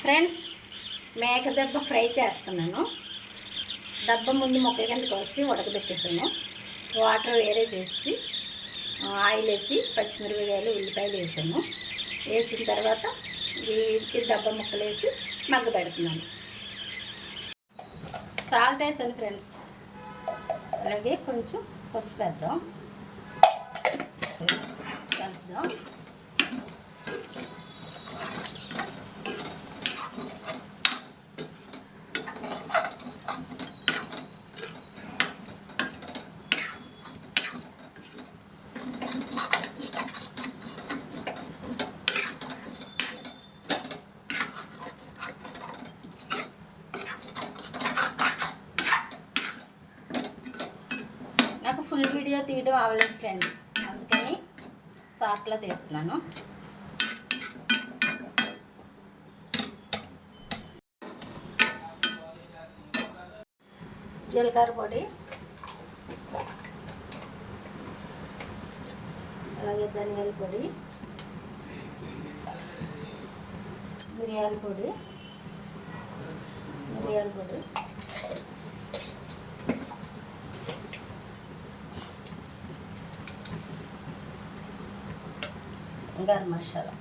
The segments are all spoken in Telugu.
ఫ్రెండ్స్, మేక దెబ్బ ఫ్రై చేస్తున్నాను. దెబ్బ ముందు ముక్కల కింద కోసి ఉడకబెట్టేసాను. వాటర్ వేరే చేసి ఆయిల్ వేసి పచ్చిమిరపకాయలు ఉల్లిపాయలు వేసాను. వేసిన తర్వాత ఈ దెబ్బ ముక్కలు వేసి మగ్గ పెడుతున్నాను. సాల్ట్ వేసాను ఫ్రెండ్స్. అలాగే కొంచెం పసుపు వేద్దాం. కలుపుదాం. నాకు ఫుల్ వీడియో తీయడం అవ్వలేదు ఫ్రెండ్స్, అందుకని షార్ట్లో తీస్తున్నాను. జీలకర్ర పొడి, అలాగే ధనియాల పొడి, మిరియాల పొడి, గరం మసాలా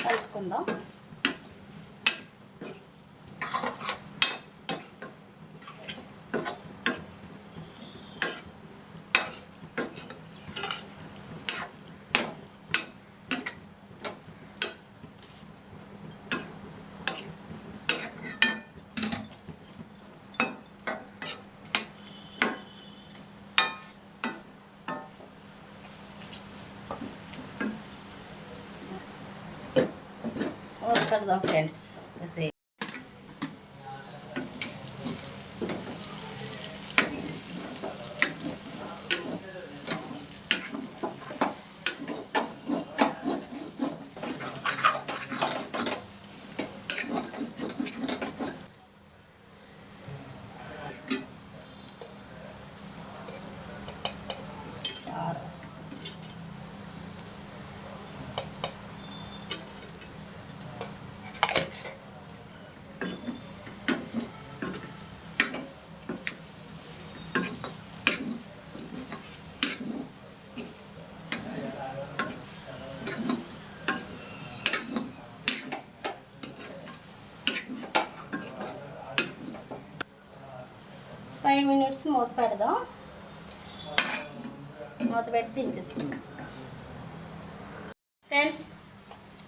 కలుపుకుందాం. करदाम फ्रेंड्स ऐसे फाइव मिनट्स मूत पेडदाम. मूत पेట్టి దించేసుకుందాం. ఫ్రెండ్స్,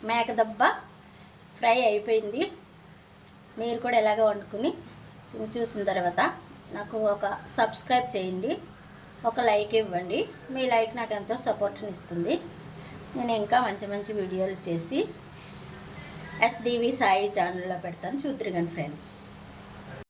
మేక దెబ్బ ఫ్రై అయిపోయింది. మీరు కూడా ఎలాగ వండుకుని చూసిన తర్వాత నాకు ఒక సబ్స్క్రైబ్ చేయండి, ఒక లైక్ ఇవ్వండి. మీ లైక్ నాకు ఎంతో సపోర్ట్ని ఇస్తుంది. నేను ఇంకా మంచి మంచి వీడియోలు చేసి SDV సాయి ఛానల్లో పెడతాను. చూద్దురు కానీ ఫ్రెండ్స్.